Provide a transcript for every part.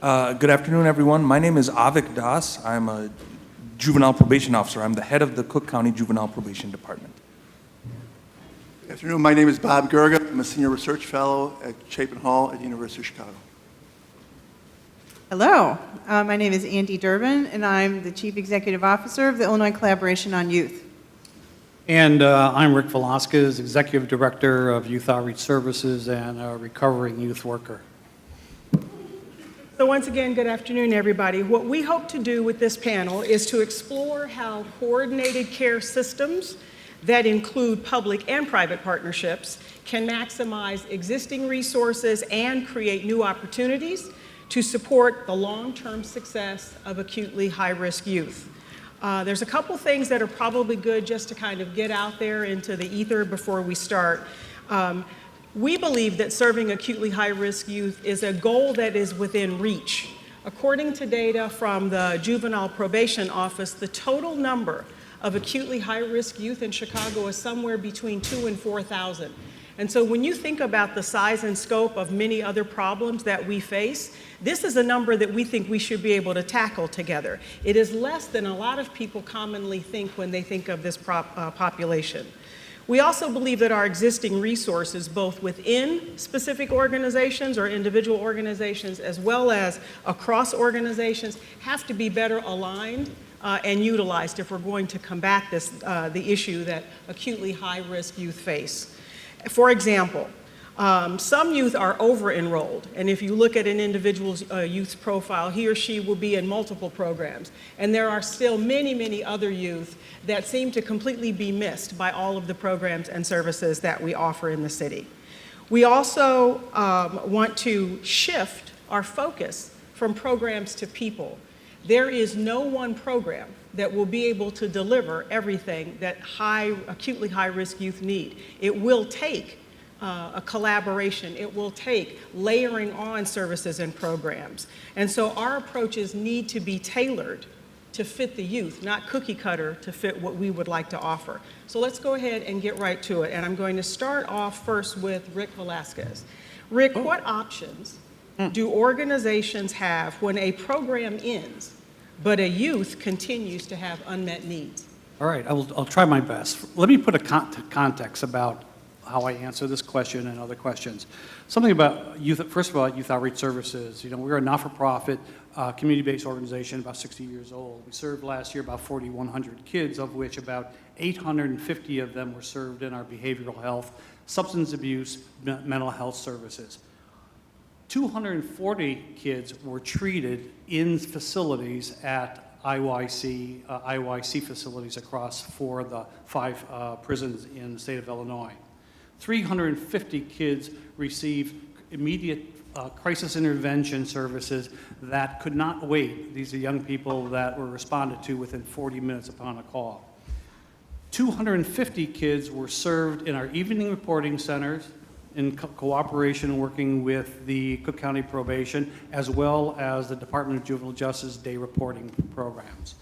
Good afternoon, everyone. My name is Avik Das. I'm a juvenile probation officer. I'm the head of the Cook County Juvenile Probation Department. Good afternoon. My name is Bob Gerga. I'm a senior research fellow at Chapin Hall at the University of Chicago. Hello, my name is Andy Durbin, and I'm the Chief Executive Officer of the Illinois Collaboration on Youth. And I'm Rick Velasquez, Executive Director of Youth Outreach Services and a recovering youth worker. So once again, good afternoon, everybody. What we hope to do with this panel is to explore how coordinated care systems that include public and private partnerships can maximize existing resources and create new opportunities to support the long-term success of acutely high-risk youth. There's a couple things that are probably good just to kind of get out there into the ether before we start. We believe that serving acutely high-risk youth is a goal that is within reach. According to data from the Juvenile Probation Office, the total number of acutely high-risk youth in Chicago is somewhere between 2,000 and 4,000. And so when you think about the size and scope of many other problems that we face, this is a number that we think we should be able to tackle together. It is less than a lot of people commonly think when they think of this population. We also believe that our existing resources, both within specific organizations or individual organizations, as well as across organizations, have to be better aligned and utilized if we're going to combat the issue that acutely high-risk youth face. For example, some youth are over-enrolled, and if you look at an individual's youth's profile, he or she will be in multiple programs. And there are still many, many other youth that seem to completely be missed by all of the programs and services that we offer in the city. We also want to shift our focus from programs to people. There is no one program that will be able to deliver everything that acutely high-risk youth need. It will take a collaboration. It will take layering on services and programs. And so our approaches need to be tailored to fit the youth, not cookie cutter to fit what we would like to offer. So let's go ahead and get right to it. And I'm going to start off first with Rick Velasquez. Rick, what options do organizations have when a program ends, but a youth continues to have unmet needs? All right, I'll try my best. Let me put a context about how I answer this question and other questions. Something about youth, first of all, Youth Outreach Services. You know, we're a not-for-profit, community-based organization, about 60 years old. We served last year about 4,100 kids, of which about 850 of them were served in our behavioral health, substance abuse, mental health services. 240 kids were treated in facilities at IYC facilities across 4 of the 5 prisons in the state of Illinois. 350 kids received immediate crisis intervention services that could not wait. These are young people that were responded to within 40 minutes upon a call. 250 kids were served in our evening reporting centers in cooperation working with the Cook County Probation, as well as the Department of Juvenile Justice day reporting programs.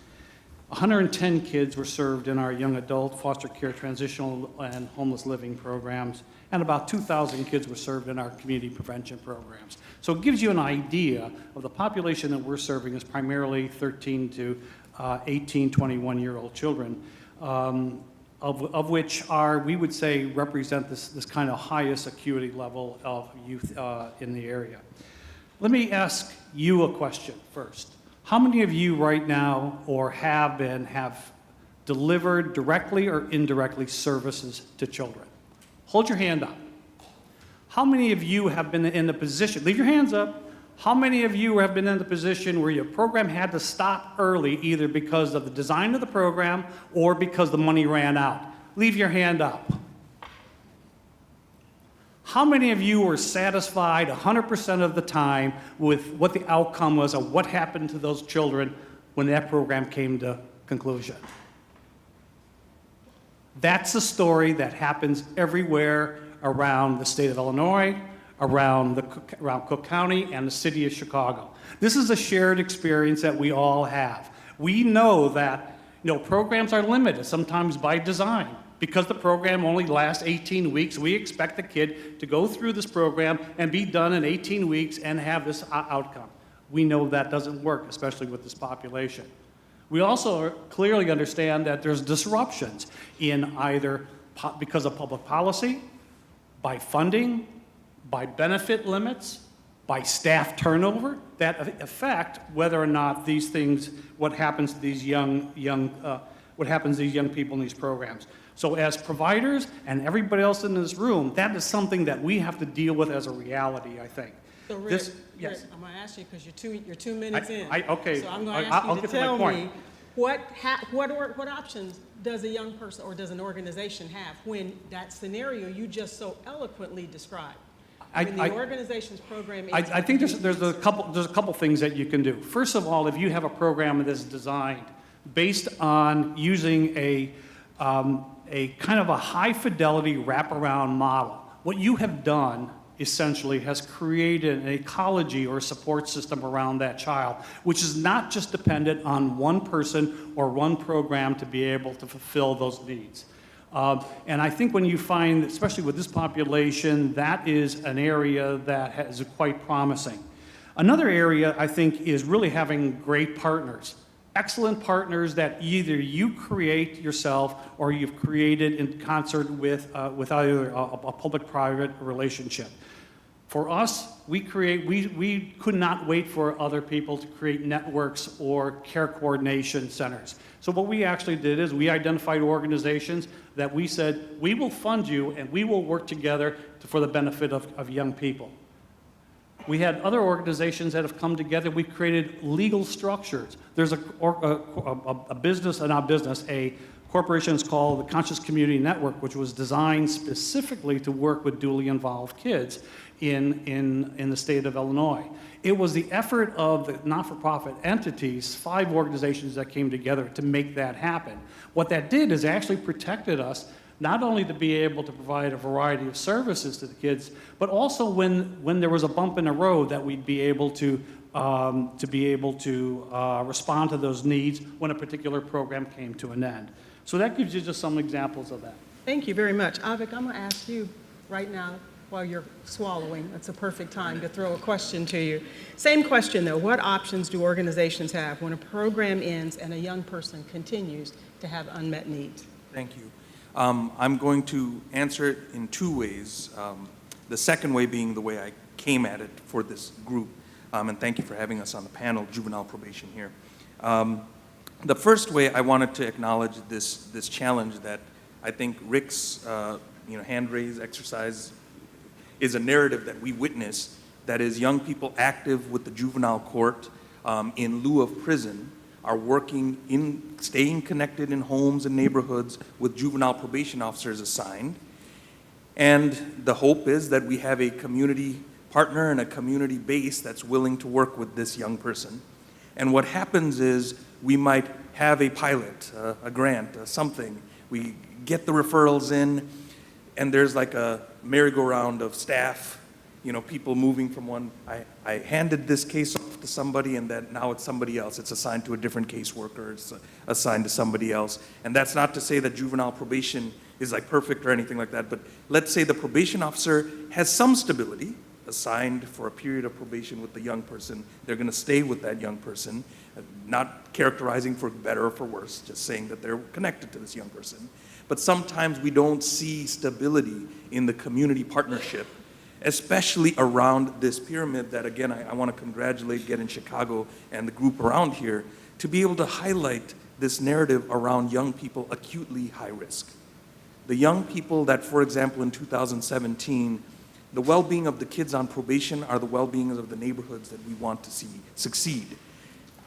110 kids were served in our young adult foster care, transitional, and homeless living programs, and about 2,000 kids were served in our community prevention programs. So it gives you an idea of the population that we're serving is primarily 13 to 18, 21-year-old children. Of which we would say, represent this kind of highest acuity level of youth in the area. Let me ask you a question first. How many of you right now or have delivered directly or indirectly services to children? Hold your hand up. How many of you have been in the position, leave your hands up, how many of you have been in the position where your program had to stop early either because of the design of the program or because the money ran out? Leave your hand up. How many of you were satisfied 100% of the time with what the outcome was of what happened to those children when that program came to conclusion? That's a story that happens everywhere around the state of Illinois, around Cook County and the city of Chicago. This is a shared experience that we all have. We know that programs are limited, sometimes by design. Because the program only lasts 18 weeks, we expect the kid to go through this program and be done in 18 weeks and have this outcome. We know that doesn't work, especially with this population. We also clearly understand that there's disruptions in either because of public policy, by funding, by benefit limits, by staff turnover, that affect whether or not these things, what happens to these young people in these programs. So as providers and everybody else in this room, that is something that we have to deal with as a reality, I think. So Rick, This- yes. Rick, I'm going to ask you because you're 2 minutes in. Okay, So I'm going to I'll ask you get to to my tell point. me what options does a young person or does an organization have when that scenario you just so eloquently described? When the organization's program is. I think there's a couple things that you can do. First of all, if you have a program that's designed based on using a kind of a high fidelity wraparound model, what you have done essentially has created an ecology or support system around that child, which is not just dependent on one person or one program to be able to fulfill those needs. And I think when you find, especially with this population, that is an area that is quite promising. Another area, I think, is really having great partners. Excellent partners that either you create yourself or you've created in concert with either a public-private relationship. For us, we could not wait for other people to create networks or care coordination centers. So what we actually did is we identified organizations that we said, we will fund you and we will work together for the benefit of young people. We had other organizations that have come together. We've created legal structures. There's a corporation is called the Conscious Community Network, which was designed specifically to work with dually involved kids in the state of Illinois. It was the effort of the not-for-profit entities, 5 organizations that came together to make that happen. What that did is actually protected us not only to be able to provide a variety of services to the kids, but also when there was a bump in the road that we'd be able to respond to those needs when a particular program came to an end. So that gives you just some examples of that. Thank you very much. Avik, I'm going to ask you right now while you're swallowing. That's a perfect time to throw a question to you. Same question, though. What options do organizations have when a program ends and a young person continues to have unmet needs? Thank you. I'm going to answer it in 2 ways. The second way being the way I came at it for this group. And thank you for having us on the panel, Juvenile Probation here. The first way I wanted to acknowledge this challenge that I think Rick's hand raise exercise is a narrative that we witness, that is young people active with the juvenile court in lieu of prison are working staying connected in homes and neighborhoods with juvenile probation officers assigned. And the hope is that we have a community partner and a community base that's willing to work with this young person. And what happens is we might have a pilot, a grant, something. We get the referrals in, and there's like a merry-go-round of staff, people moving from one. I handed this case off to somebody, and then now it's somebody else. It's assigned to a different caseworker. It's assigned to somebody else. And that's not to say that juvenile probation is like perfect or anything like that, but let's say the probation officer has some stability, assigned for a period of probation with the young person. They're going to stay with that young person, not characterizing for better or for worse, just saying that they're connected to this young person. But sometimes we don't see stability in the community partnership, especially around this pyramid that, again, I want to congratulate Get in Chicago and the group around here to be able to highlight this narrative around young people acutely high risk. The young people that, for example, in 2017, the well-being of the kids on probation are the well-being of the neighborhoods that we want to see succeed.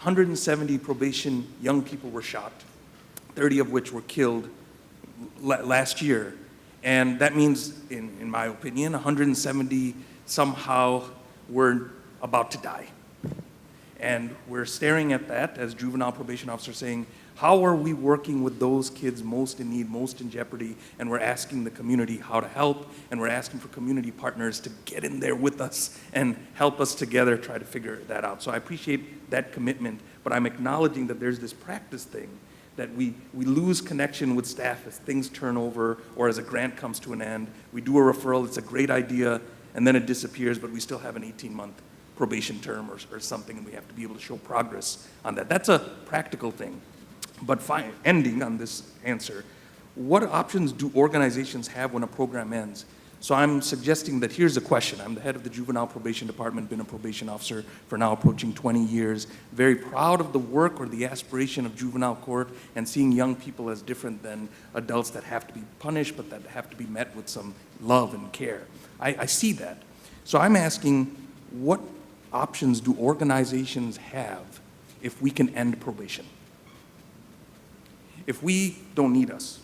170 probation young people were shot, 30 of which were killed last year. And that means, in my opinion, 170 somehow were about to die. And we're staring at that as juvenile probation officers saying, how are we working with those kids most in need, most in jeopardy? And we're asking the community how to help, and we're asking for community partners to get in there with us and help us together try to figure that out. So I appreciate that commitment, but I'm acknowledging that there's this practice thing that we lose connection with staff as things turn over or as a grant comes to an end. We do a referral, it's a great idea, and then it disappears, but we still have an 18-month probation term or something, and we have to be able to show progress on that. That's a practical thing. But ending on this answer, what options do organizations have when a program ends? So I'm suggesting that here's a question. I'm the head of the Juvenile Probation Department, been a probation officer for now approaching 20 years, very proud of the work or the aspiration of juvenile court and seeing young people as different than adults that have to be punished, but that have to be met with some love and care. I see that. So I'm asking, what options do organizations have if we can end probation? If we don't need us,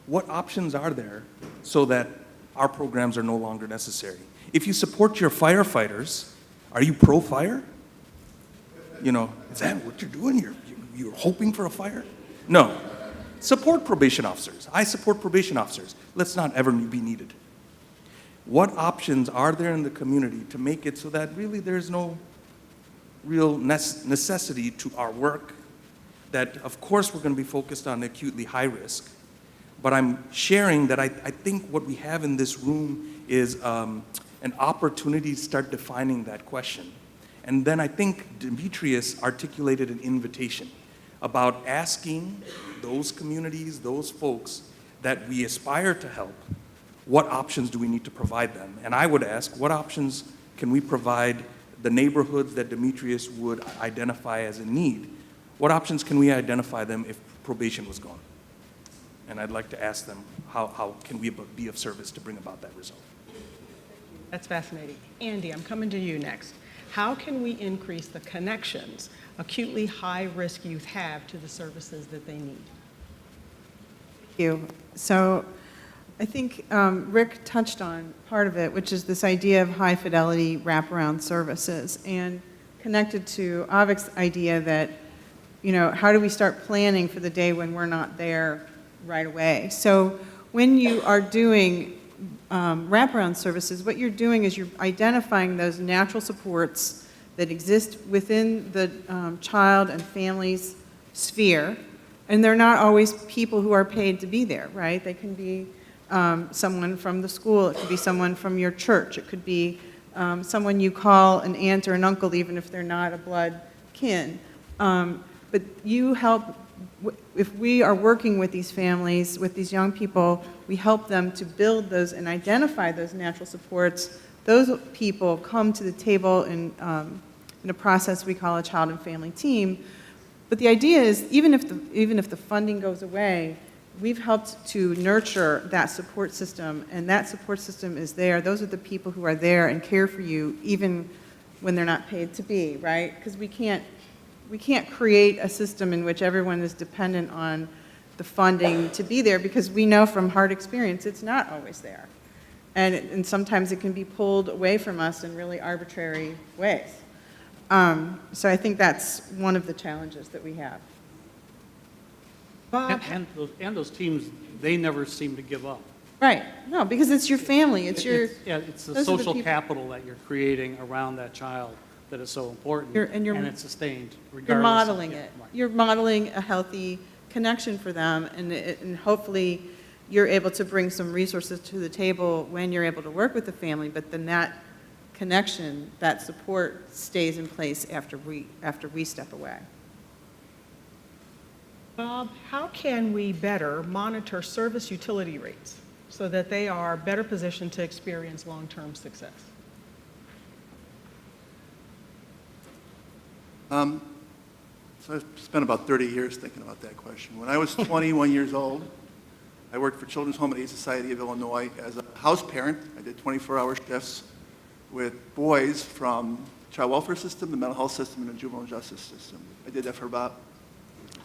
what options are there so that our programs are no longer necessary? If you support your firefighters, are you pro-fire? You know, is that what you're doing? You're hoping for a fire? No. Support probation officers. I support probation officers. Let's not ever be needed. What options are there in the community to make it so that really there's no real necessity to our work? That, of course, we're going to be focused on acutely high risk, but I'm sharing that I think what we have in this room is an opportunity to start defining that question. And then I think Demetrius articulated an invitation about asking those communities, those folks that we aspire to help, what options do we need to provide them? And I would ask, what options can we provide the neighborhoods that Demetrius would identify as in need? What options can we identify them if probation was gone? And I'd like to ask them, how can we be of service to bring about that result? That's fascinating. Andy, I'm coming to you next. How can we increase the connections acutely high-risk youth have to the services that they need? Thank you. So I think Rick touched on part of it, which is this idea of high-fidelity wraparound services, and connected to Avik's idea that, you know, how do we start planning for the day when we're not there right away? So when you are doing wraparound services, what you're doing is you're identifying those natural supports that exist within the child and family's sphere, and they're not always people who are paid to be there, right? They can be someone from the school, it could be someone from your church, it could be someone you call an aunt or an uncle, even if they're not a blood kin. But you help, if we are working with these families, with these young people, we help them to build those and identify those natural supports. Those people come to the table in a process we call a child and family team. But the idea is, even if the funding goes away, we've helped to nurture that support system, and that support system is there. Those are the people who are there and care for you, even when they're not paid to be, right? Because we can't create a system in which everyone is dependent on the funding to be there, because we know from hard experience it's not always there. And sometimes it can be pulled away from us in really arbitrary ways. So I think that's one of the challenges that we have. Bob, And those teams, they never seem to give up. Right. No, because it's your family. It's your. It's the those are the social people- capital that you're creating around that child that is so important, You're- and it's sustained regardless. You're modeling Yeah, it. right. You're modeling a healthy connection for them, and hopefully you're able to bring some resources to the table when you're able to work with the family, but then that connection, that support stays in place after we step away. Bob, how can we better monitor service utility rates so that they are better positioned to experience long-term success? So I've spent about 30 years thinking about that question. When I was 21 years old, I worked for Children's Home and Aid Society of Illinois as a house parent. I did 24-hour shifts with boys from the child welfare system, the mental health system, and the juvenile justice system. I did that for about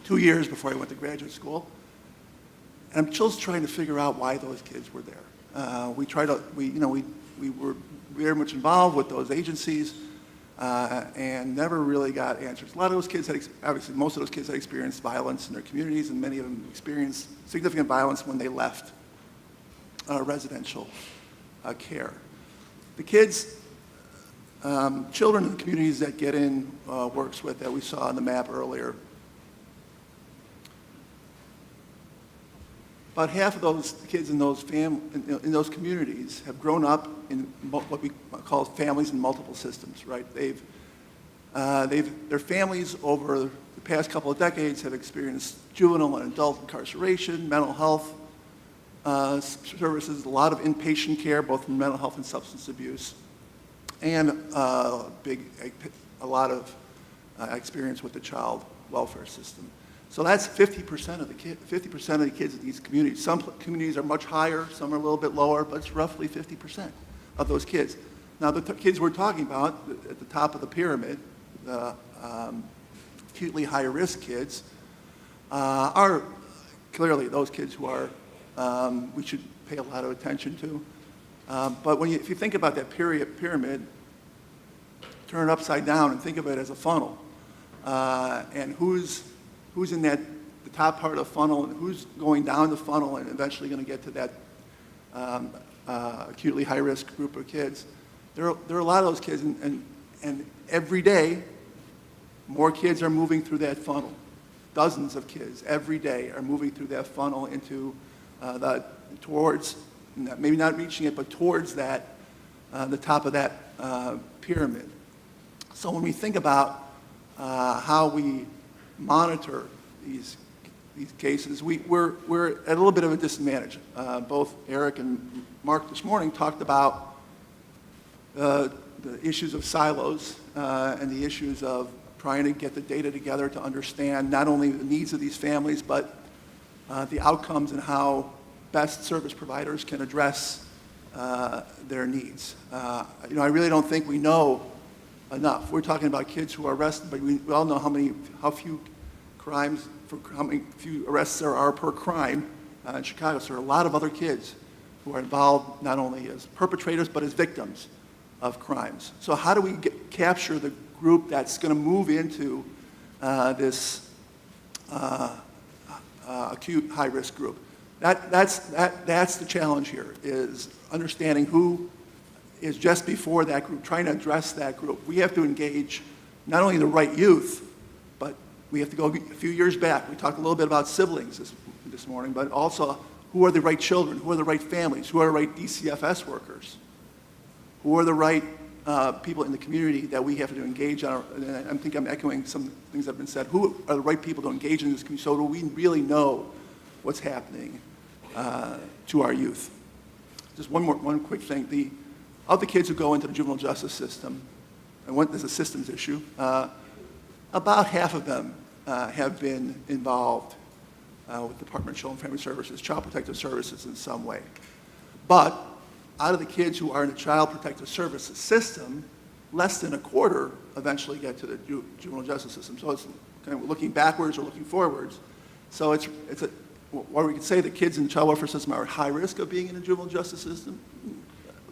2 years before I went to graduate school. And I'm just trying to figure out why those kids were there. We were very much involved with those agencies and never really got answers. A lot of those kids obviously most of those kids had experienced violence in their communities, and many of them experienced significant violence when they left residential care. The kids, children in the communities that Get In works with, that we saw on the map earlier, About half of those kids in those in those communities have grown up in what we call families in multiple systems, right? Their families over the past couple of decades have experienced juvenile and adult incarceration, mental health services, a lot of inpatient care, both from mental health and substance abuse, and a lot of experience with the child welfare system. So that's 50% of the kids. 50% of the kids in these communities. Some communities are much higher, some are a little bit lower, but it's roughly 50% of those kids. Now, the kids we're talking about at the top of the pyramid, the acutely high-risk kids, are clearly those kids who are we should pay a lot of attention to. But if you think about that pyramid, turn it upside down and think of it as a funnel, and who's in the top part of the funnel and who's going down the funnel and eventually going to get to that acutely high-risk group of kids. There are a lot of those kids, and every day, more kids are moving through that funnel. Dozens of kids every day are moving through that funnel into towards, maybe not reaching it, but towards that, the top of that pyramid. So when we think about how we monitor these cases, we're at a little bit of a disadvantage. Both Eric and Mark this morning talked about the issues of silos and the issues of trying to get the data together to understand not only the needs of these families, but the outcomes and how best service providers can address their needs. I really don't think we know enough. We're talking about kids who are arrested, but we all know how few arrests there are per crime in Chicago. So there are a lot of other kids who are involved not only as perpetrators, but as victims of crimes. So how do we capture the group that's going to move into this acute high-risk group? That's the challenge here, is understanding who is just before that group, trying to address that group. We have to engage not only the right youth, but we have to go a few years back. We talked a little bit about siblings this morning, but also who are the right children, who are the right families, who are the right DCFS workers, who are the right people in the community that we have to engage on. And I think I'm echoing some things that have been said. Who are the right people to engage in this community so that we really know what's happening to our youth? Just one quick thing. Of the kids who go into the juvenile justice system, and there's a systems issue, about half of them have been involved with the Department of Children and Family Services, Child Protective Services in some way. But out of the kids who are in the Child Protective Services system, less than a quarter eventually get to the juvenile justice system. So it's kind of looking backwards or looking forwards. So or we could say the kids in the child welfare system are at high risk of being in the juvenile justice system.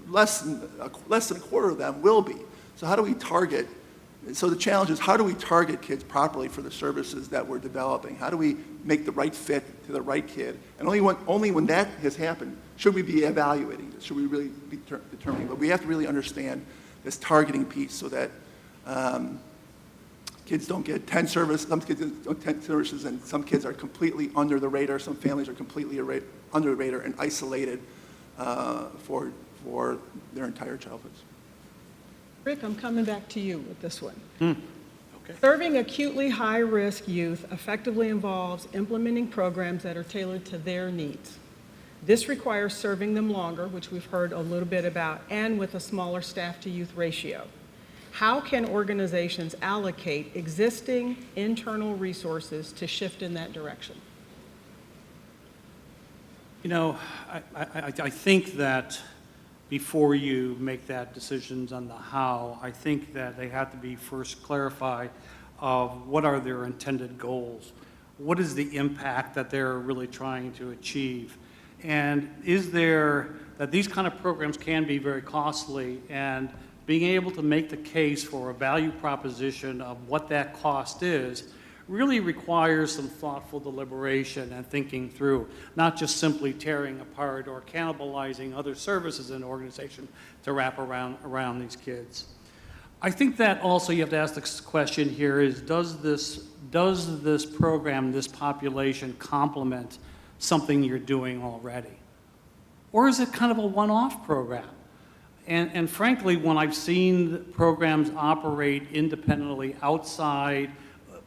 Less than a quarter of them will be. So how do we target? So the challenge is, how do we target kids properly for the services that we're developing? How do we make the right fit to the right kid? And only when that has happened should we be evaluating this, should we really be determining. But we have to really understand this targeting piece so that kids don't get 10 services, some kids don't get 10 services, and some kids are completely under the radar, some families are completely under the radar and isolated for their entire childhoods. Rick, I'm coming back to you with this one. Okay. Serving acutely high-risk youth effectively involves implementing programs that are tailored to their needs. This requires serving them longer, which we've heard a little bit about, and with a smaller staff-to-youth ratio. How can organizations allocate existing internal resources to shift in that direction? I think that before you make that decisions on the how, I think that they have to be first clarified of what are their intended goals. What is the impact that they're really trying to achieve? And is there, that these kind of programs can be very costly, and being able to make the case for a value proposition of what that cost is really requires some thoughtful deliberation and thinking through, not just simply tearing apart or cannibalizing other services in an organization to wrap around these kids. I think that also you have to ask the question here is, does this program, this population complement something you're doing already? Or is it kind of a one-off program? And frankly, when I've seen programs operate independently outside,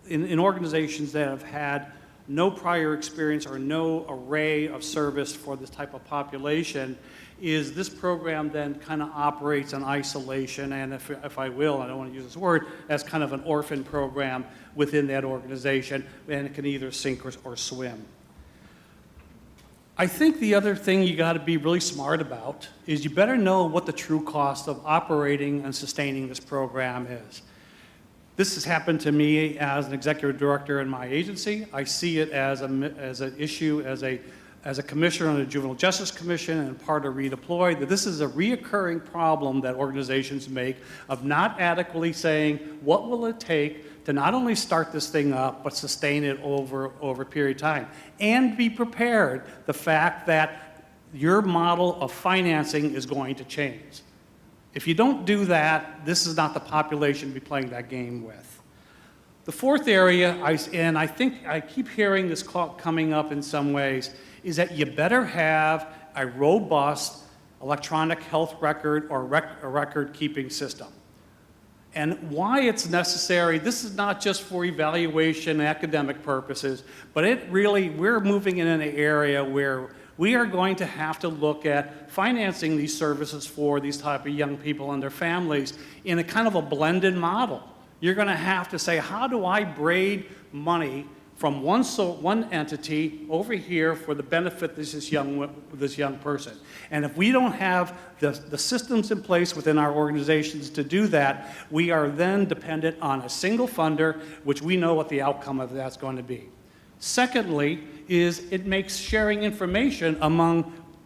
in organizations that have had no prior experience or no array of service for this type of population, is this program then kind of operates in isolation, and if I will, I don't want to use this word, as kind of an orphan program within that organization, and it can either sink or swim. I think the other thing you got to be really smart about is you better know what the true cost of operating and sustaining this program is. This has happened to me as an executive director in my agency. I see it as an issue, as a commissioner on the Juvenile Justice Commission and part of Redeploy, that this is a reoccurring problem that organizations make of not adequately saying, what will it take to not only start this thing up, but sustain it over a period of time, and be prepared the fact that your model of financing is going to change. If you don't do that, this is not the population to be playing that game with. The fourth area, and I think I keep hearing this coming up in some ways, is that you better have a robust electronic health record or a record-keeping system. And why it's necessary, this is not just for evaluation and academic purposes, but we're moving in an area where we are going to have to look at financing these services for these type of young people and their families in a kind of a blended model. You're going to have to say, how do I braid money from one entity over here for the benefit of this young person? And if we don't have the systems in place within our organizations to do that, we are then dependent on a single funder, which we know what the outcome of that's going to be. Secondly, is it makes sharing information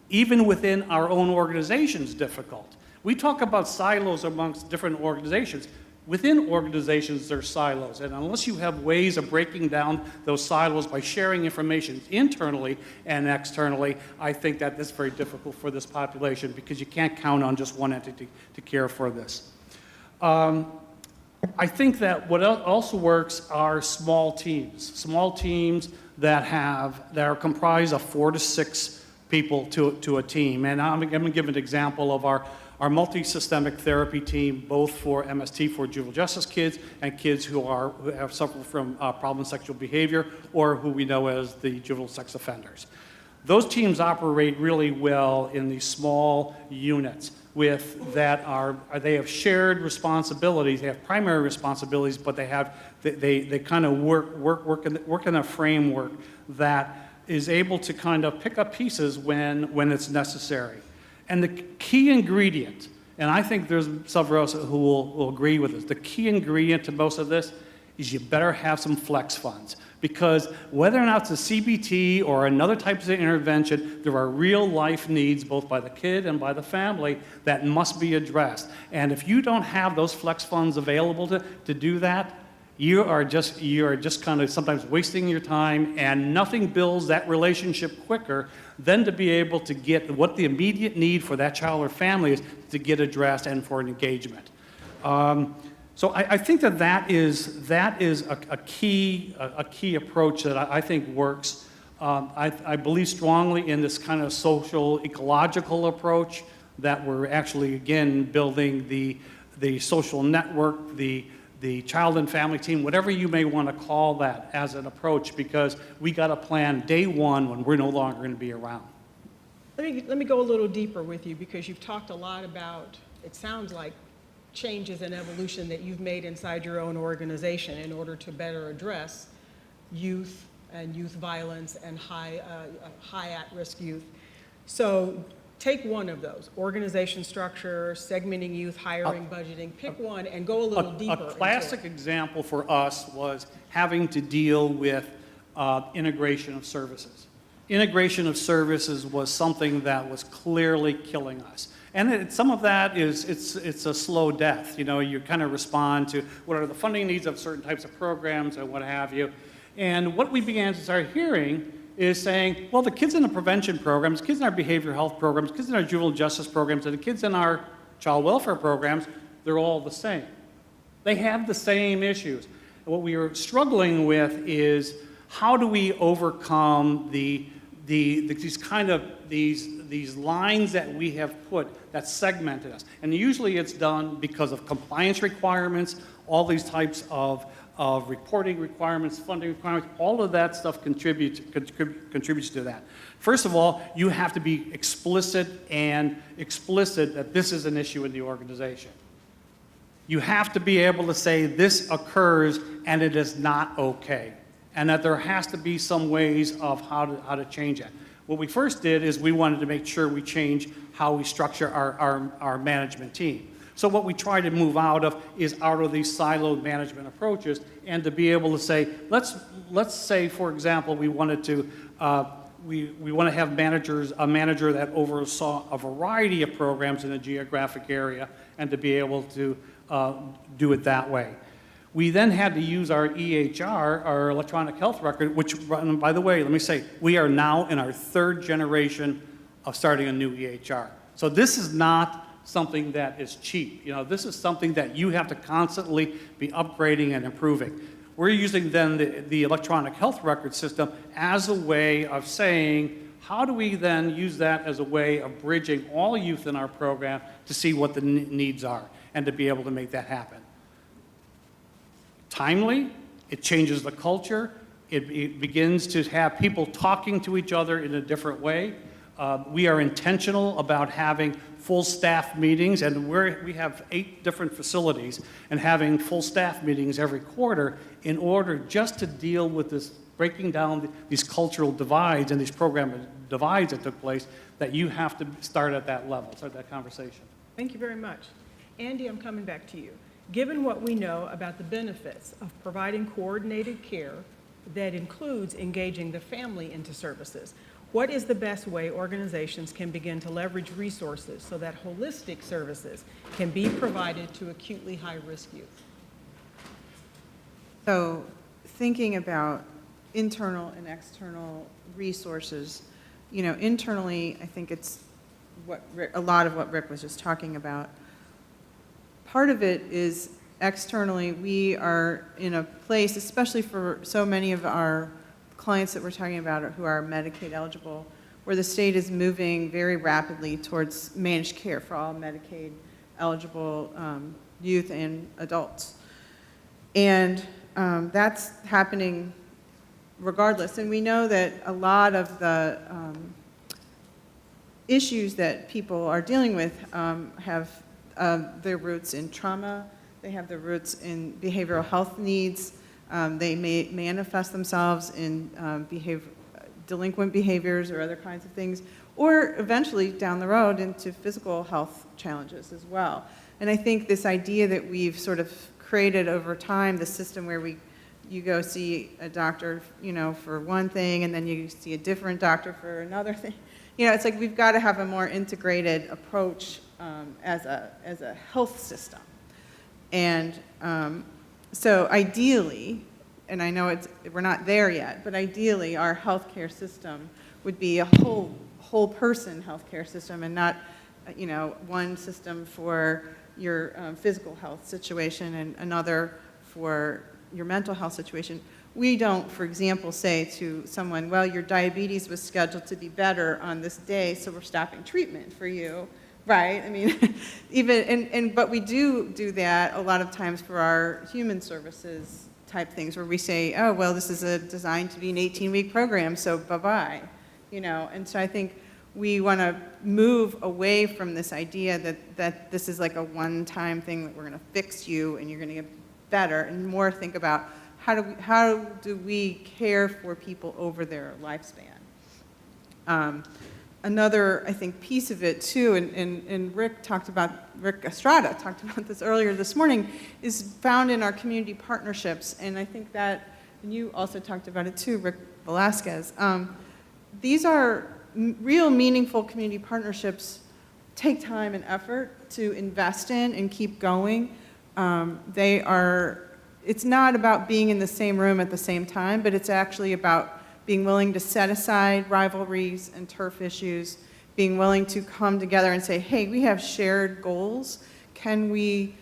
even within our own organizations difficult. We talk about silos amongst different organizations. Within organizations, there's silos, and unless you have ways of breaking down those silos by sharing information internally and externally, I think that is very difficult for this population because you can't count on just one entity to care for this. I think that what also works are small teams that are comprised of 4 to 6 people to a team. And I'm going to give an example of our multi-systemic therapy team, both for MST, for juvenile justice kids, and kids who have suffered from problem sexual behavior, or who we know as the juvenile sex offenders. Those teams operate really well in these small units they have shared responsibilities, they have primary responsibilities, but they kind of work in a framework that is able to kind of pick up pieces when it's necessary. And the key ingredient, and I think there's several of us who will agree with this, the key ingredient to most of this is you better have some flex funds. Because whether or not it's a CBT or another type of intervention, there are real life needs both by the kid and by the family that must be addressed. And if you don't have those flex funds available to do that, you are just kind of sometimes wasting your time, and nothing builds that relationship quicker than to be able to get what the immediate need for that child or family is to get addressed and for an engagement. So I think that is a key approach that I think works. I believe strongly in this kind of social ecological approach that we're actually again building the social network, the child and family team, whatever you may want to call that as an approach, because we got a plan day one when we're no longer going to be around. Let me go a little deeper with you, because you've talked a lot about, it sounds like, changes and evolution that you've made inside your own organization in order to better address youth and youth violence and high at-risk youth. So take one of those, organization structure, segmenting youth, hiring, budgeting, pick one and go a little deeper. A classic example for us was having to deal with integration of services. Integration of services was something that was clearly killing us. And some of that is, it's a slow death. You know, you kind of respond to what are the funding needs of certain types of programs and what have you. And what we began to start hearing is saying, well, the kids in the prevention programs, kids in our behavioral health programs, kids in our juvenile justice programs, and the kids in our child welfare programs, they're all the same. They have the same issues. And what we are struggling with is how do we overcome the these lines that we have put that segmented us. And usually it's done because of compliance requirements, all these types of reporting requirements, funding requirements, all of that stuff contributes to that. First of all, you have to be explicit that this is an issue in the organization. You have to be able to say this occurs and it is not okay, and that there has to be some ways of how to change that. What we first did is we wanted to make sure we change how we structure our management team. So what we try to move out of these siloed management approaches, and to be able to say, let's say, for example, we wanted to we want to have a manager that oversaw a variety of programs in a geographic area, and to be able to do it that way. We then had to use our EHR, our electronic health record, which, by the way, let me say, we are now in our 3rd generation of starting a new EHR. So this is not something that is cheap. You know, this is something that you have to constantly be upgrading and improving. We're using then the electronic health record system as a way of saying, how do we then use that as a way of bridging all youth in our program to see what the needs are and to be able to make that happen? Timely, it changes the culture, it begins to have people talking to each other in a different way. We are intentional about having full staff meetings, and we have 8 different facilities, and having full staff meetings every quarter in order just to deal with this, breaking down these cultural divides and these program divides that took place, that you have to start at that level, start that conversation. Thank you very much. Andy, I'm coming back to you. Given what we know about the benefits of providing coordinated care that includes engaging the family into services, what is the best way organizations can begin to leverage resources so that holistic services can be provided to acutely high-risk youth? So thinking about internal and external resources, you know, internally, I think it's a lot of what Rick was just talking about. Part of it is externally, we are in a place, especially for so many of our clients that we're talking about who are Medicaid eligible, where the state is moving very rapidly towards managed care for all Medicaid eligible youth and adults. And that's happening regardless. And we know that a lot of the issues that people are dealing with have their roots in trauma, they have their roots in behavioral health needs, they may manifest themselves in delinquent behaviors or other kinds of things, or eventually down the road into physical health challenges as well. And I think this idea that we've sort of created over time, the system where you go see a doctor, you know, for one thing, and then you see a different doctor for another thing. You know, it's like we've got to have a more integrated approach as a health system. And so ideally, and I know we're not there yet, but ideally our healthcare system would be a whole person healthcare system, and not, you know, one system for your physical health situation and another for your mental health situation. We don't, for example, say to someone, well, your diabetes was scheduled to be better on this day, so we're stopping treatment for you. Right, I mean, but we do that a lot of times for our human services type things, where we say, oh, well, this is designed to be an 18-week program, so bye-bye, you know. And so I think we want to move away from this idea that this is like a one-time thing that we're going to fix you and you're going to get better, and more think about how do we care for people over their lifespan. Another, I think, piece of it too, and Rick Estrada talked about this earlier this morning, is found in our community partnerships. And I think that, and you also talked about it too, Rick Velasquez. These are real meaningful community partnerships, take time and effort to invest in and keep going. It's not about being in the same room at the same time, but it's actually about being willing to set aside rivalries and turf issues, being willing to come together and say, hey, we have shared goals. Can we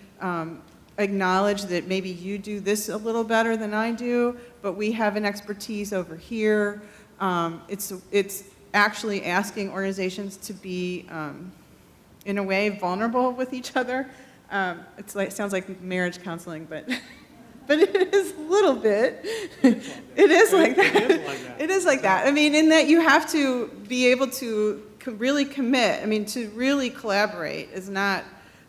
acknowledge that maybe you do this a little better than I do, but we have an expertise over here. It's actually asking organizations to be, in a way, vulnerable with each other. It's like, sounds like marriage counseling, but, but it is a little bit. It is like that. It is like that. It is like that. I mean, in that you have to be able to really commit. I mean, to really collaborate is not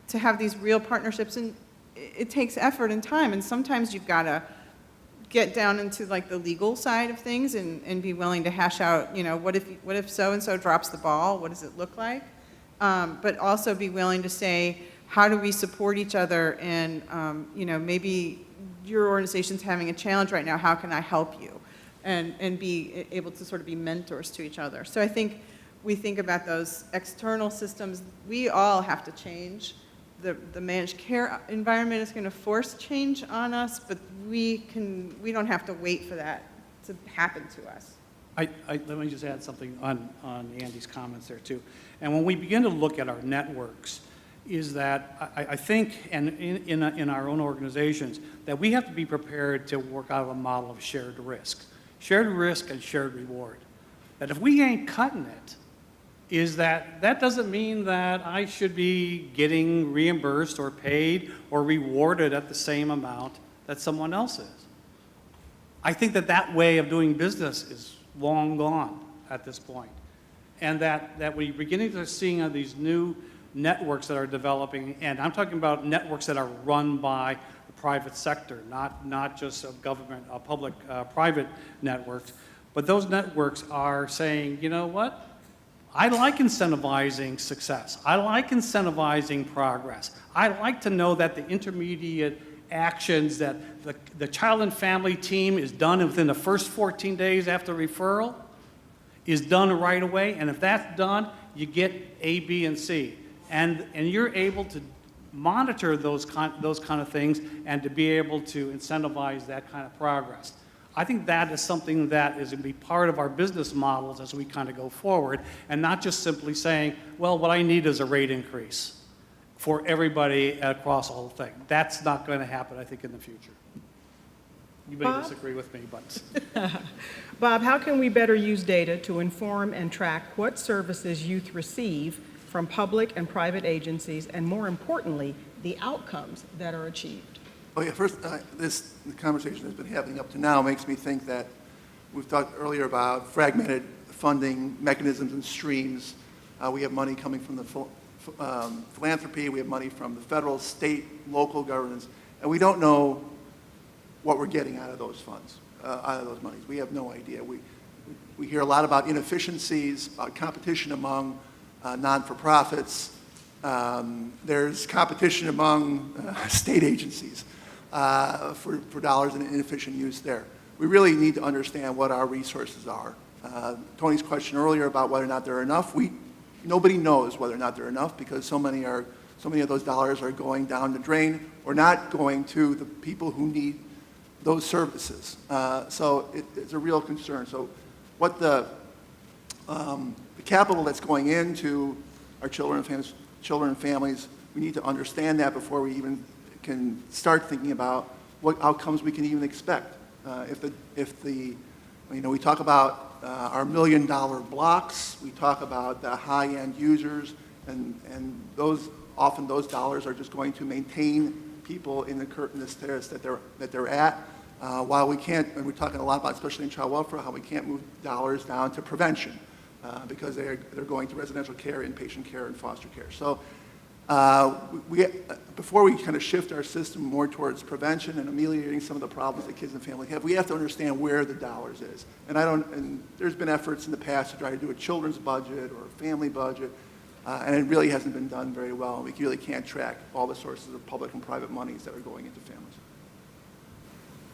to have these real partnerships, and it takes effort and time, and sometimes you've got to get down into like the legal side of things and be willing to hash out, you know, what if so-and-so drops the ball, what does it look like? But also be willing to say, how do we support each other, and, you know, maybe your organization's having a challenge right now, how can I help you? And be able to sort of be mentors to each other. So I think we think about those external systems, we all have to change. The managed care environment is going to force change on us, but we don't have to wait for that to happen to us. Let me just add something on Andy's comments there too. And when we begin to look at our networks, is that I think, and in our own organizations, that we have to be prepared to work out of a model of shared risk and shared reward. That if we ain't cutting it, is that doesn't mean that I should be getting reimbursed or paid or rewarded at the same amount that someone else is. I think that way of doing business is long gone at this point. And that we're beginning to see these new networks that are developing, and I'm talking about networks that are run by the private sector, not just a government, public, private networks, but those networks are saying, you know what? I like incentivizing success. I like incentivizing progress. I like to know that the intermediate actions that the child and family team is done within the first 14 days after referral is done right away. And if that's done, you get A, B, and C. And you're able to monitor those kind of things and to be able to incentivize that kind of progress. I think that is something that is going to be part of our business models as we kind of go forward, and not just simply saying, well, what I need is a rate increase for everybody across the whole thing. That's not going to happen, I think, in the future. You may Bob? disagree with me, but... Bob, how can we better use data to inform and track what services youth receive from public and private agencies, and more importantly, the outcomes that are achieved? Oh, yeah, first, the conversation that's been happening up to now makes me think that we've talked earlier about fragmented funding mechanisms and streams. We have money coming from the philanthropy, we have money from the federal, state, local governments, and we don't know what we're getting out of those funds, out of those monies. We have no idea. We hear a lot about inefficiencies, about competition among non-for-profits. There's competition among state agencies for dollars and inefficient use there. We really need to understand what our resources are. Tony's question earlier about whether or not there are enough, nobody knows whether or not there are enough, because so many of those dollars are going down the drain or not going to the people who need those services. So it's a real concern. So what the capital that's going into our children and families, we need to understand that before we even can start thinking about what outcomes we can even expect. We talk about our $1 million blocks, we talk about the high-end users, and often those dollars are just going to maintain people in the status that they're at. While we can't, and we're talking a lot about, especially in child welfare, how we can't move dollars down to prevention because they're going to residential care, inpatient care, and foster care. So before we kind of shift our system more towards prevention and ameliorating some of the problems that kids and families have, we have to understand where the dollars is. And there's been efforts in the past to try to do a children's budget or a family budget, and it really hasn't been done very well. We really can't track all the sources of public and private monies that are going into families.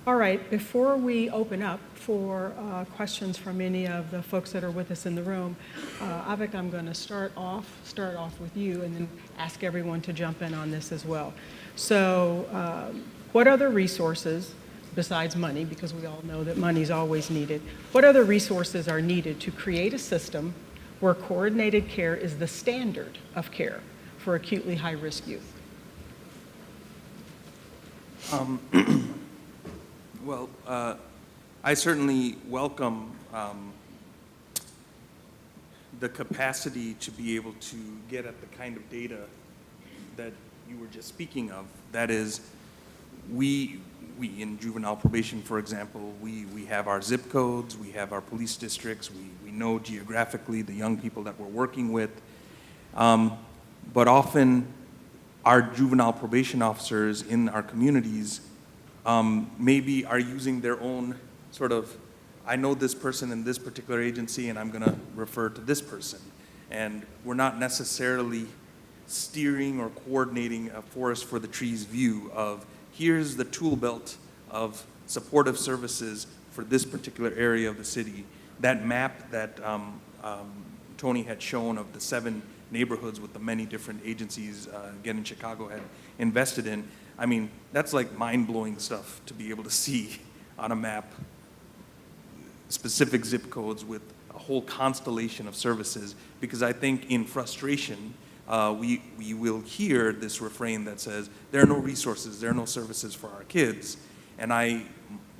All right, before we open up for questions from any of the folks that are with us in the room, Avik, I'm going to start off with you and then ask everyone to jump in on this as well. So what other resources, besides money, because we all know that money is always needed, what other resources are needed to create a system where coordinated care is the standard of care for acutely high-risk youth? Well, I certainly welcome the capacity to be able to get at the kind of data that you were just speaking of. That is, we in juvenile probation, for example, we have our zip codes, we have our police districts, we know geographically the young people that we're working with. But often, our juvenile probation officers in our communities maybe are using their own sort of, I know this person in this particular agency and I'm going to refer to this person. And we're not necessarily steering or coordinating a forest for the trees view of here's the tool belt of supportive services for this particular area of the city. That map that Tony had shown of the 7 neighborhoods with the many different agencies, again in Chicago, had invested in, I mean, that's like mind-blowing stuff to be able to see on a map specific zip codes with a whole constellation of services, because I think in frustration, we will hear this refrain that says, there are no resources, there are no services for our kids, and I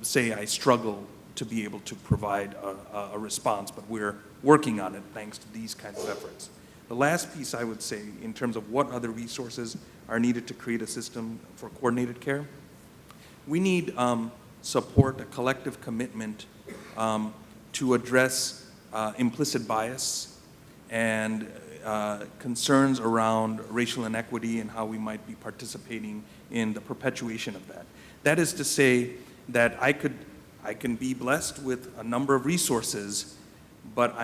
say I struggle to be able to provide a response, but we're working on it thanks to these kinds of efforts. The last piece I would say, in terms of what other resources are needed to create a system for coordinated care, we need support, a collective commitment to address implicit bias and concerns around racial inequity and how we might be participating in the perpetuation of that. That is to say that I can be blessed with a number of resources, but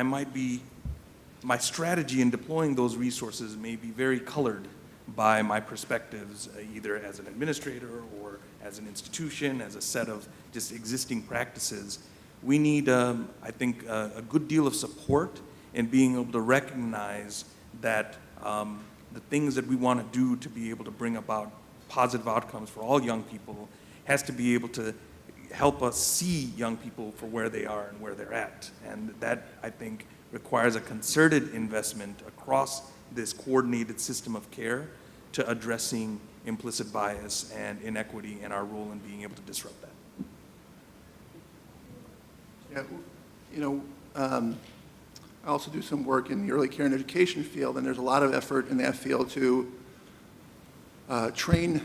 my strategy in deploying those resources may be very colored by my perspectives, either as an administrator or as an institution, as a set of just existing practices. We need, I think, a good deal of support in being able to recognize that the things that we want to do to be able to bring about positive outcomes for all young people has to be able to help us see young people for where they are and where they're at. And that, I think, requires a concerted investment across this coordinated system of care to addressing implicit bias and inequity and our role in being able to disrupt that. Yeah, you know, I also do some work in the early care and education field, and there's a lot of effort in that field to train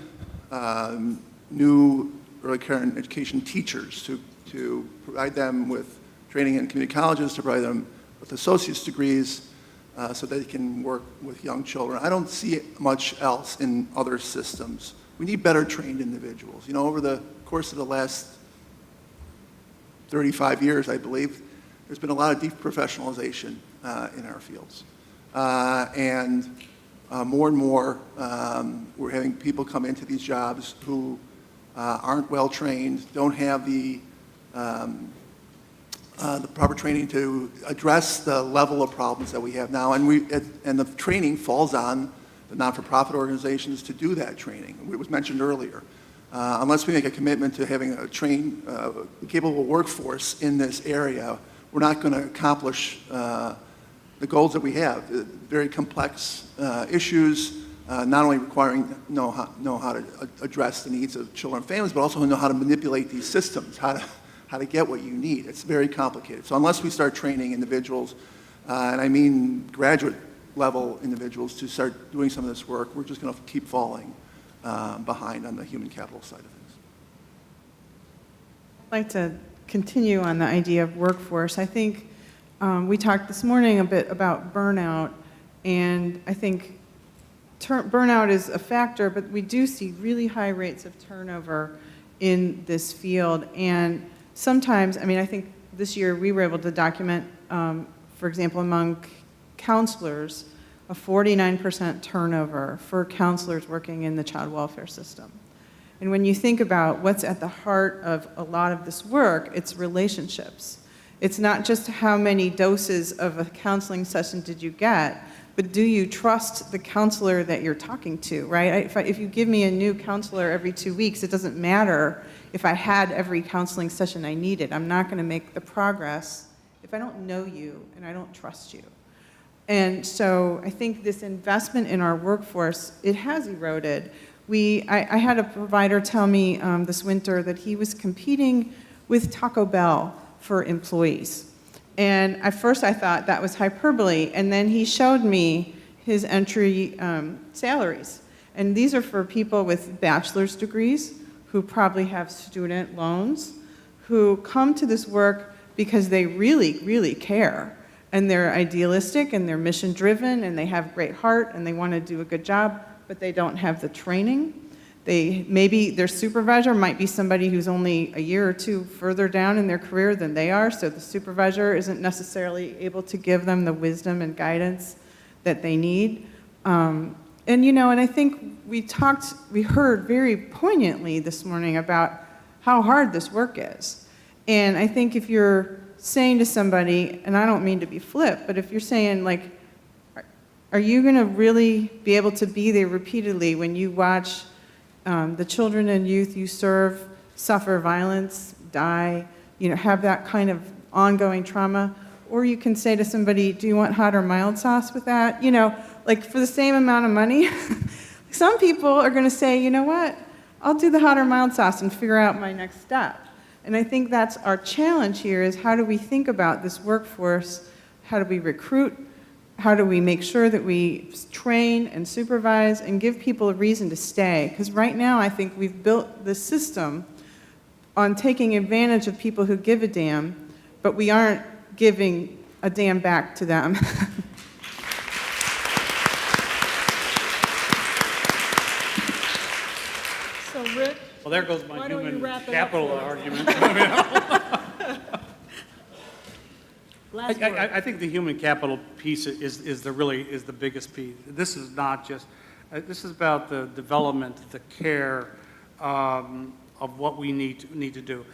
new early care and education teachers, to provide them with training in community colleges, to provide them with associate's degrees so that they can work with young children. I don't see much else in other systems. We need better trained individuals. You know, over the course of the last 35 years, I believe, there's been a lot of deprofessionalization in our fields. And more, we're having people come into these jobs who aren't well trained, don't have the proper training to address the level of problems that we have now. And the training falls on the not-for-profit organizations to do that training. It was mentioned earlier. Unless we make a commitment to having a trained, capable workforce in this area, we're not going to accomplish the goals that we have. Very complex issues, not only requiring know how to address the needs of children and families, but also know how to manipulate these systems, how to get what you need. It's very complicated. So unless we start training individuals, and I mean graduate level individuals, to start doing some of this work, we're just going to keep falling behind on the human capital side of things. I'd like to continue on the idea of workforce. I think we talked this morning a bit about burnout, and I think burnout is a factor, but we do see really high rates of turnover in this field. And sometimes, I mean, I think this year we were able to document, for example, among counselors, a 49% turnover for counselors working in the child welfare system. And when you think about what's at the heart of a lot of this work, it's relationships. It's not just how many doses of a counseling session did you get, but do you trust the counselor that you're talking to, right? If you give me a new counselor every 2 weeks, it doesn't matter if I had every counseling session I needed. I'm not going to make the progress if I don't know you and I don't trust you. And so I think this investment in our workforce, it has eroded. I had a provider tell me this winter that he was competing with Taco Bell for employees. And at first I thought that was hyperbole, and then he showed me his entry salaries. And these are for people with bachelor's degrees who probably have student loans, who come to this work because they really, really care. And they're idealistic, and they're mission-driven, and they have great heart, and they want to do a good job, but they don't have the training. Maybe their supervisor might be somebody who's only a year or two further down in their career than they are, so the supervisor isn't necessarily able to give them the wisdom and guidance that they need. And I think we heard very poignantly this morning about how hard this work is. And I think if you're saying to somebody, and I don't mean to be flip, but if you're saying, like, are you going to really be able to be there repeatedly when you watch the children and youth you serve suffer violence, die, have that kind of ongoing trauma? Or you can say to somebody, do you want hot or mild sauce with that? Like for the same amount of money. Some people are going to say, you know what, I'll do the hot or mild sauce and figure out my next step. And I think that's our challenge here, is how do we think about this workforce? How do we recruit? How do we make sure that we train and supervise and give people a reason to stay? Because right now I think we've built the system on taking advantage of people who give a damn, but we aren't giving a damn back to them. So Rick, Well, there goes my Why don't you human wrap it up capital for us? argument. last word. I think the human capital piece is the biggest piece. This is not just, this is about the development, the care of what we need to do.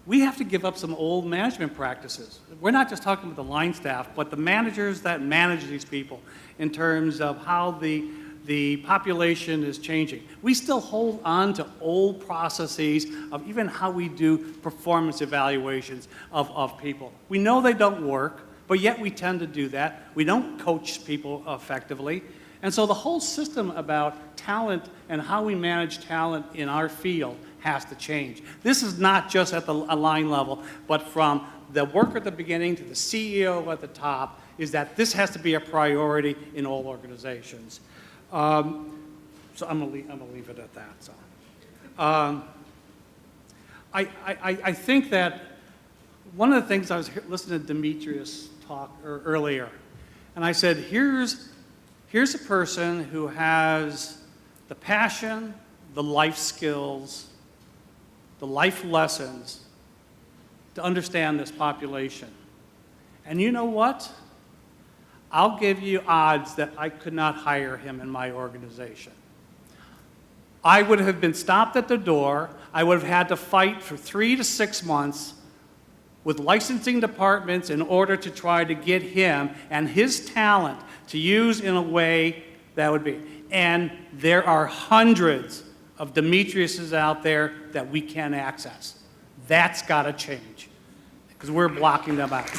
We have to give up some old management practices. We're not just talking about the line staff, but the managers that manage these people in terms of how the population is changing. We still hold on to old processes of even how we do performance evaluations of people. We know they don't work, but yet we tend to do that. We don't coach people effectively. And so the whole system about talent and how we manage talent in our field has to change. This is not just at the line level, but from the worker at the beginning to the CEO at the top, is that this has to be a priority in all organizations. So I'm gonna leave it at that. So, I think that one of the things I was listening to Demetrius talk earlier, and I said, here's a person who has the passion, the life skills, the life lessons to understand this population. And you know what? I'll give you odds that I could not hire him in my organization. I would have been stopped at the door. I would have had to fight for 3 to 6 months with licensing departments in order to try to get him and his talent to use in a way that would be. And there are hundreds of Demetriuses out there that we can't access. That's got to change because we're blocking them out.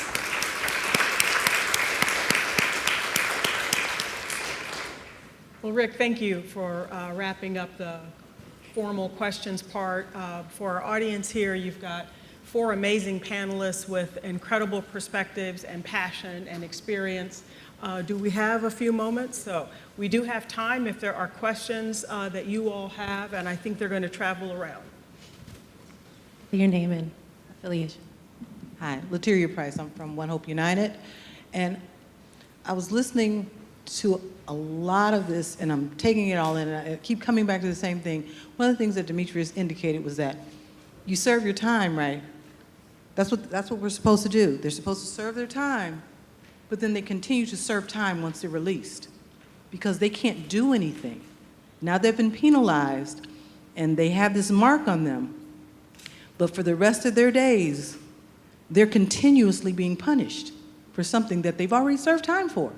Well, Rick, thank you for wrapping up the formal questions part. For our audience here, you've got 4 amazing panelists with incredible perspectives and passion and experience. Do we have a few moments? So we do have time if there are questions that you all have, and I think they're going to travel around. Your name and affiliation. Hi, Latiria Price. I'm from One Hope United. And I was listening to a lot of this, and I'm taking it all in, and I keep coming back to the same thing. One of the things that Demetrius indicated was that you serve your time, right? That's what we're supposed to do. They're supposed to serve their time, but then they continue to serve time once they're released because they can't do anything. Now they've been penalized, and they have this mark on them. But for the rest of their days, they're continuously being punished for something that they've already served time for,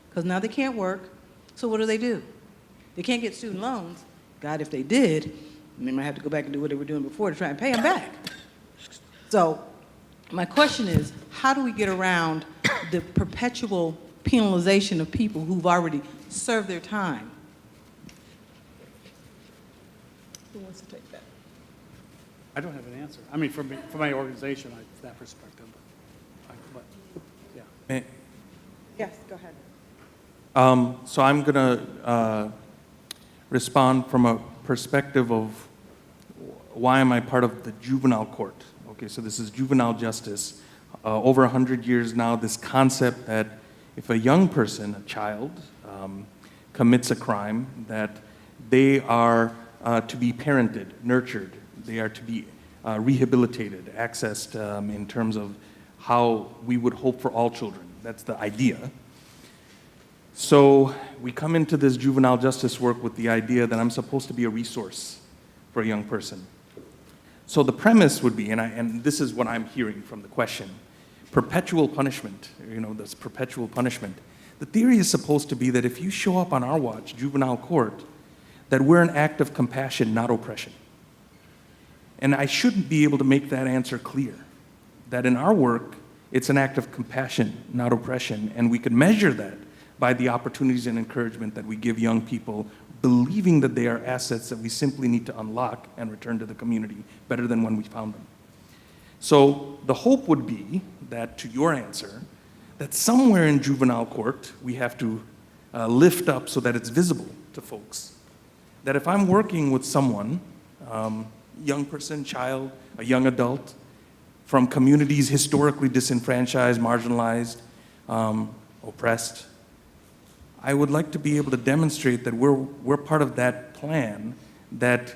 because now they can't work. So what do? They can't get student loans. God, if they did, they might have to go back and do what they were doing before to try and pay them back. So my question is, how do we get around the perpetual penalization of people who've already served their time? Who wants to take that? I don't have an answer. I mean, from my organization, that perspective. But May- Yes, go ahead. So I'm going to respond from a perspective of why am I part of the juvenile court? Okay, so this is juvenile justice. Over 100 years now, this concept that if a young person, a child, commits a crime, that they are to be parented, nurtured, they are to be rehabilitated, accessed in terms of how we would hope for all children. That's the idea. So we come into this juvenile justice work with the idea that I'm supposed to be a resource for a young person. So the premise would be, and this is what I'm hearing from the question, perpetual punishment, this perpetual punishment. The theory is supposed to be that if you show up on our watch, juvenile court, that we're an act of compassion, not oppression. And I shouldn't be able to make that answer clear, that in our work, it's an act of compassion, not oppression, and we could measure that by the opportunities and encouragement that we give young people, believing that they are assets that we simply need to unlock and return to the community better than when we found them. So the hope would be that, to your answer, that somewhere in juvenile court, we have to lift up so that it's visible to folks. That if I'm working with someone, young person, child, a young adult, from communities historically disenfranchised, marginalized, oppressed, I would like to be able to demonstrate that we're part of that plan that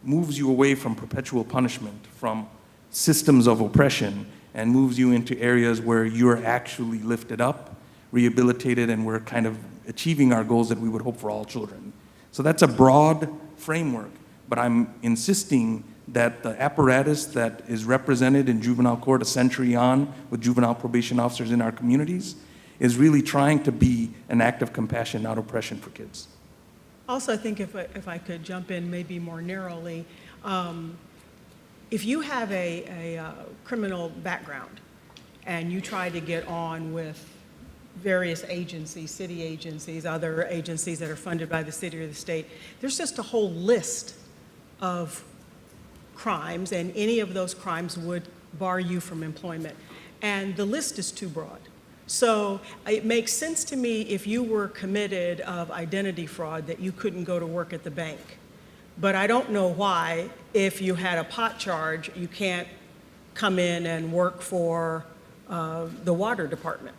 moves you away from perpetual punishment, from systems of oppression, and moves you into areas where you're actually lifted up, rehabilitated, and we're kind of achieving our goals that we would hope for all children. So that's a broad framework, but I'm insisting that the apparatus that is represented in juvenile court a century on with juvenile probation officers in our communities is really trying to be an act of compassion, not oppression for kids. Also, I think if I could jump in maybe more narrowly, if you have a criminal background and you try to get on with various agencies, city agencies, other agencies that are funded by the city or the state, there's just a whole list of crimes, and any of those crimes would bar you from employment. And the list is too broad. So it makes sense to me if you were committed of identity fraud that you couldn't go to work at the bank. But I don't know why, if you had a pot charge, you can't come in and work for the water department.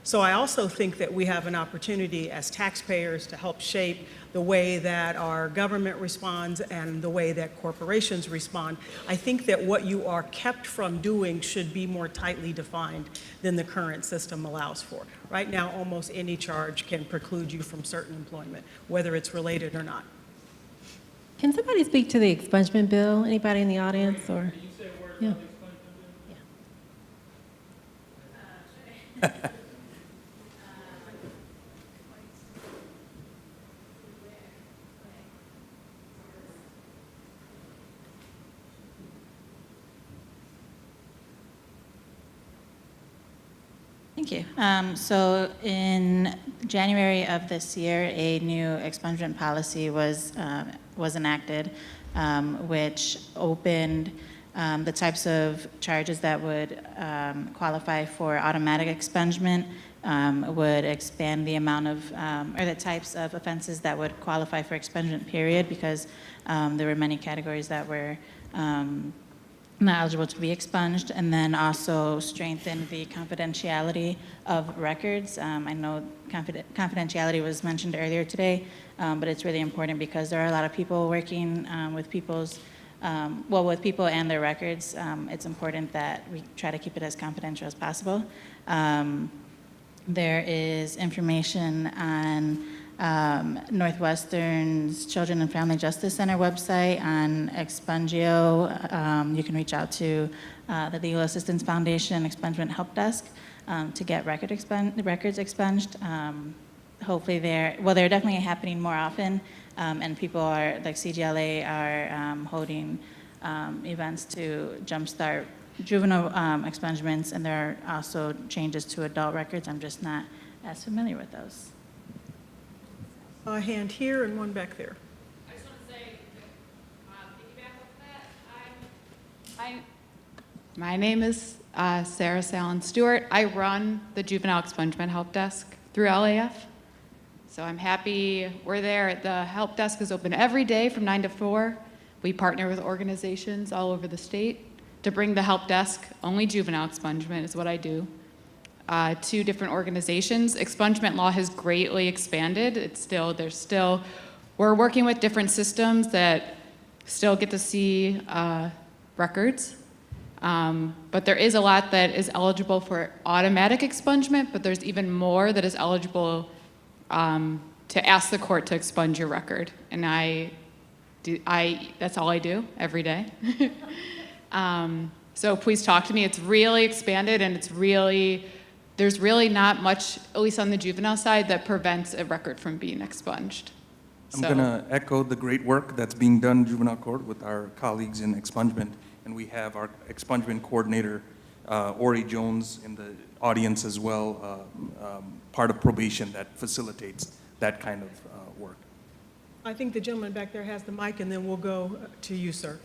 So I also think that we have an opportunity as taxpayers to help shape the way that our government responds and the way that corporations respond. I think that what you are kept from doing should be more tightly defined than the current system allows for. Right now, almost any charge can preclude you from certain employment, whether it's related or not. Can somebody speak to the expungement bill? Anybody in the audience or? Can you say a word Yeah. about the expungement bill? Thank you. So in January of this year, a new expungement policy was enacted, which opened the types of charges that would qualify for automatic expungement, would expand the amount of, or the types of offenses that would qualify for expungement period, because there were many categories that were not eligible to be expunged, and then also strengthen the confidentiality of records. I know confidentiality was mentioned earlier today, but it's really important because there are a lot of people working with people's, with people and their records. It's important that we try to keep it as confidential as possible. There is information on Northwestern's Children and Family Justice Center website on Expungio. You can reach out to the Legal Assistance Foundation Expungement Help Desk to get records expunged. Hopefully they're definitely happening more often, and people are, like CGLA, are holding events to jumpstart juvenile expungements, and there are also changes to adult records. I'm just not as familiar with those. A hand here and one back there. I just want to say, piggyback off that, my name is Sarah Salen Stewart. I run the Juvenile Expungement Help Desk through LAF. So I'm happy we're there. The help desk is open every day from 9 to 4. We partner with organizations all over the state to bring the help desk, only juvenile expungement is what I do, to different organizations. Expungement law has greatly expanded. We're working with different systems that still get to see records. But there is a lot that is eligible for automatic expungement, but there's even more that is eligible to ask the court to expunge your record. And that's all I do every day. So please talk to me. It's really expanded, and there's really not much, at least on the juvenile side, that prevents a record from being expunged. I'm going to echo the great work that's being done in juvenile court with our colleagues in expungement, and we have our expungement coordinator, Ori Jones, in the audience as well, part of probation that facilitates that kind of work. I think the gentleman back there has the mic, and then we'll go to you, sir.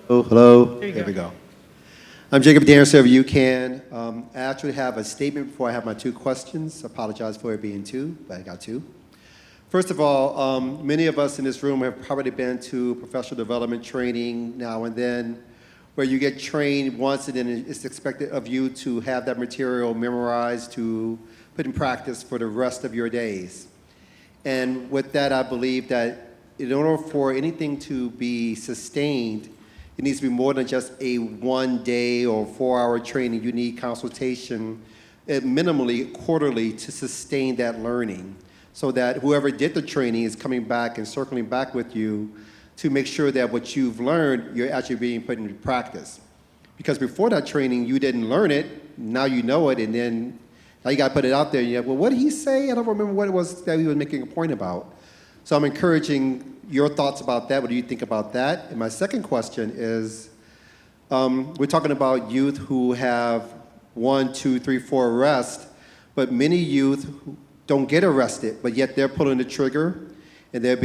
Oh, hello. There you There go. we go. I'm Jacob Dancer of UCAN. I actually have a statement before I have my two questions. I apologize for it being two, but I got two. First of all, many of us in this room have probably been to professional development training now and then, where you get trained once and then it's expected of you to have that material memorized to put in practice for the rest of your days. And with that, I believe that in order for anything to be sustained, it needs to be more than just a 1 day or 4 hour training. You need consultation minimally quarterly to sustain that learning, so that whoever did the training is coming back and circling back with you to make sure that what you've learned, you're actually being put into practice. Because before that training, you didn't learn it, now you know it, and then now you got to put it out there. And you're like, well, what did he say? I don't remember what it was that he was making a point about. So I'm encouraging your thoughts about that. What do you think about that? And my second question is, we're talking about youth who have 1, 2, 3, 4 arrests, but many youth who don't get arrested, but yet they're pulling the trigger, and they're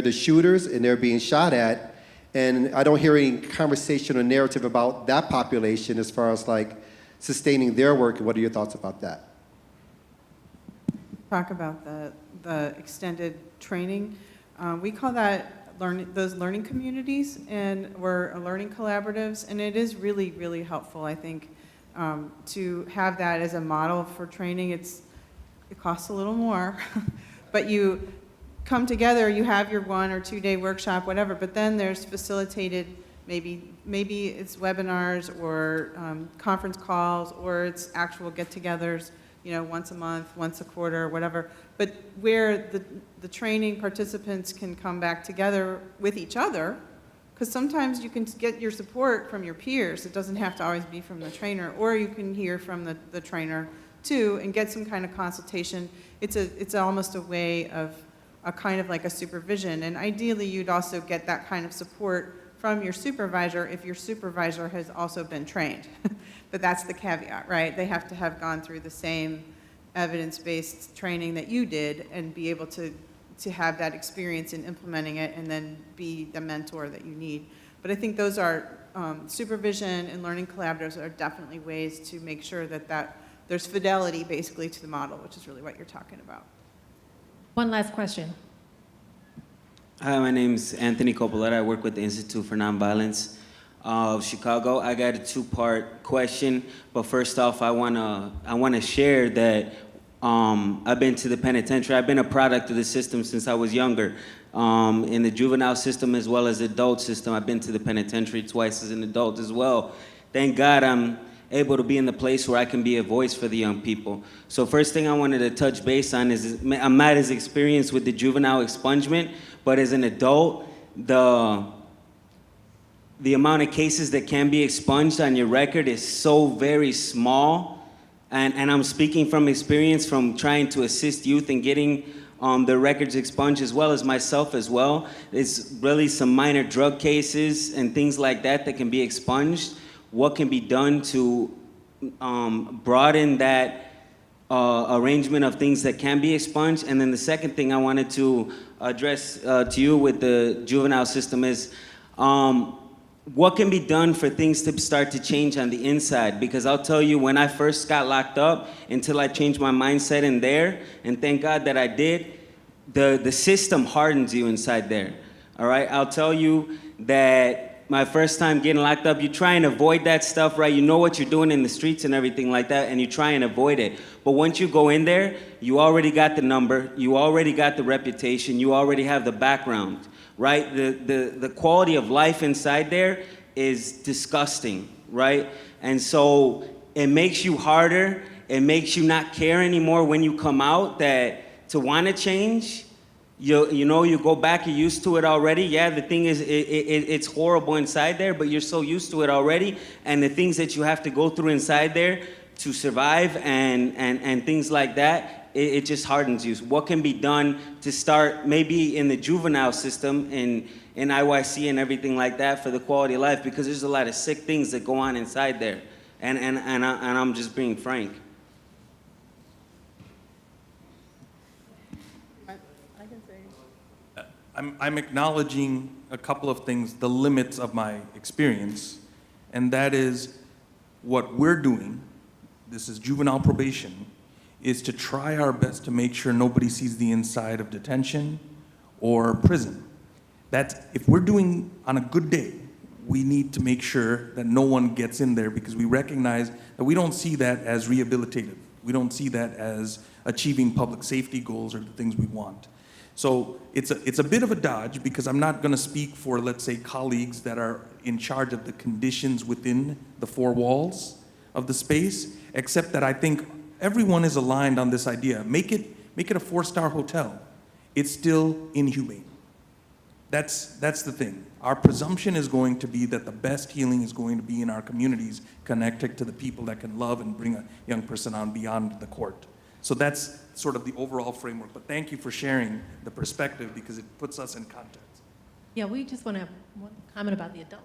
the shooters, and they're being shot at. And I don't hear any conversation or narrative about that population as far as like sustaining their work. What are your thoughts about that? Talk about the extended training. We call that those learning communities, and we're learning collaboratives, and it is really, really helpful, I think, to have that as a model for training. It costs a little more, but you come together, you have your 1 or 2 day workshop, whatever, but then there's facilitated, maybe it's webinars or conference calls, or it's actual get-togethers, once a month, once a quarter, whatever, but where the training participants can come back together with each other, because sometimes you can get your support from your peers. It doesn't have to always be from the trainer, or you can hear from the trainer too and get some kind of consultation. It's almost a way of a kind of like a supervision, and ideally you'd also get that kind of support from your supervisor if your supervisor has also been trained. But that's the caveat, right? They have to have gone through the same evidence-based training that you did and be able to have that experience in implementing it and then be the mentor that you need. But I think those are, supervision and learning collaboratives are definitely ways to make sure that there's fidelity basically to the model, which is really what you're talking about. One last question. Hi, my name's Anthony Copoletta. I work with the Institute for Nonviolence of Chicago. I got a two-part question, but first off, I wanna share that I've been to the penitentiary. I've been a product of the system since I was younger. In the juvenile system as well as the adult system, I've been to the penitentiary twice as an adult as well. Thank God I'm able to be in the place where I can be a voice for the young people. So first thing I wanted to touch base on is I'm not as experienced with the juvenile expungement, but as an adult, the amount of cases that can be expunged on your record is so very small. And I'm speaking from experience from trying to assist youth in getting their records expunged, as well as myself as well. It's really some minor drug cases and things like that can be expunged. What can be done to broaden that arrangement of things that can be expunged? And then the second thing I wanted to address to you with the juvenile system is What can be done for things to start to change on the inside? Because I'll tell you, when I first got locked up, until I changed my mindset in there, and thank God that I did, the system hardens you inside there. All right, I'll tell you that my first time getting locked up, you try and avoid that stuff, right? You know what you're doing in the streets and everything like that, and you try and avoid it. But once you go in there, you already got the number, you already got the reputation, you already have the background, right? The quality of life inside there is disgusting, right? And so it makes you harder, it makes you not care anymore when you come out, that to want to change, you go back, you're used to it already. Yeah, the thing is, it's horrible inside there, but you're so used to it already. And the things that you have to go through inside there to survive and things like that, it just hardens you. What can be done to start maybe in the juvenile system, in IYC and everything like that, for the quality of life? Because there's a lot of sick things that go on inside there. And I'm just being frank. I'm acknowledging a couple of things, the limits of my experience, and that is what we're doing, this is juvenile probation, is to try our best to make sure nobody sees the inside of detention or prison. If we're doing on a good day, we need to make sure that no one gets in there, because we recognize that we don't see that as rehabilitative. We don't see that as achieving public safety goals or the things we want. So it's a bit of a dodge, because I'm not going to speak for, let's say, colleagues that are in charge of the conditions within the four walls of the space, except that I think everyone is aligned on this idea. Make it a 4-star hotel. It's still inhumane. That's the thing. Our presumption is going to be that the best healing is going to be in our communities, connected to the people that can love and bring a young person on beyond the court. So that's sort of the overall framework. But thank you for sharing the perspective, because it puts us in context. Yeah, we just want to have one comment about the adults.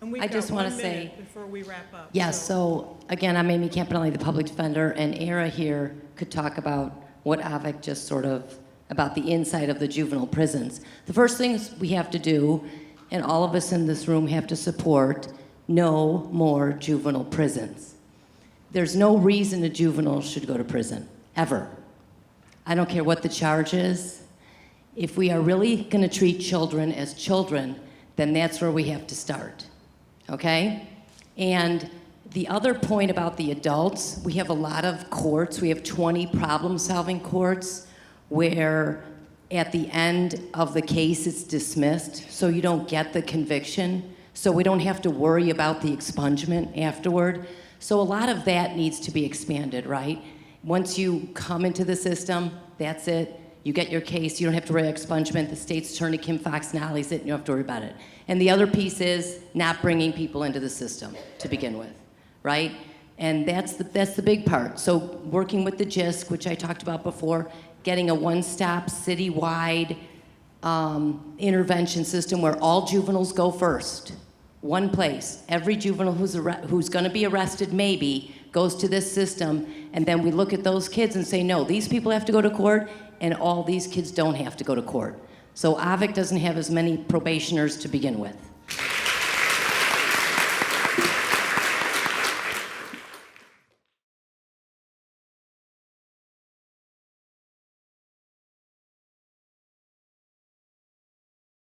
And we've I got just want 1 to minute say, before we wrap up. yes, so again, I'm Amy Campanelli, the public defender, and Era here could talk about what Avik just sort of, about the inside of the juvenile prisons. The first thing we have to do, and all of us in this room have to support, no more juvenile prisons. There's no reason a juvenile should go to prison, ever. I don't care what the charge is. If we are really going to treat children as children, then that's where we have to start, okay? And the other point about the adults, we have a lot of courts. We have 20 problem-solving courts where at the end of the case it's dismissed, so you don't get the conviction, so we don't have to worry about the expungement afterward. So a lot of that needs to be expanded, right? Once you come into the system, that's it. You get your case. You don't have to worry about expungement. The state's attorney, Kim Fox, nollies it, and you don't have to worry about it. And the other piece is not bringing people into the system to begin with, right? And that's the big part. So working with the JISC, which I talked about before, getting a one-stop citywide intervention system where all juveniles go first. One place. Every juvenile who's going to be arrested, maybe, goes to this system, and then we look at those kids and say, no, these people have to go to court, and all these kids don't have to go to court. So Avik doesn't have as many probationers to begin with.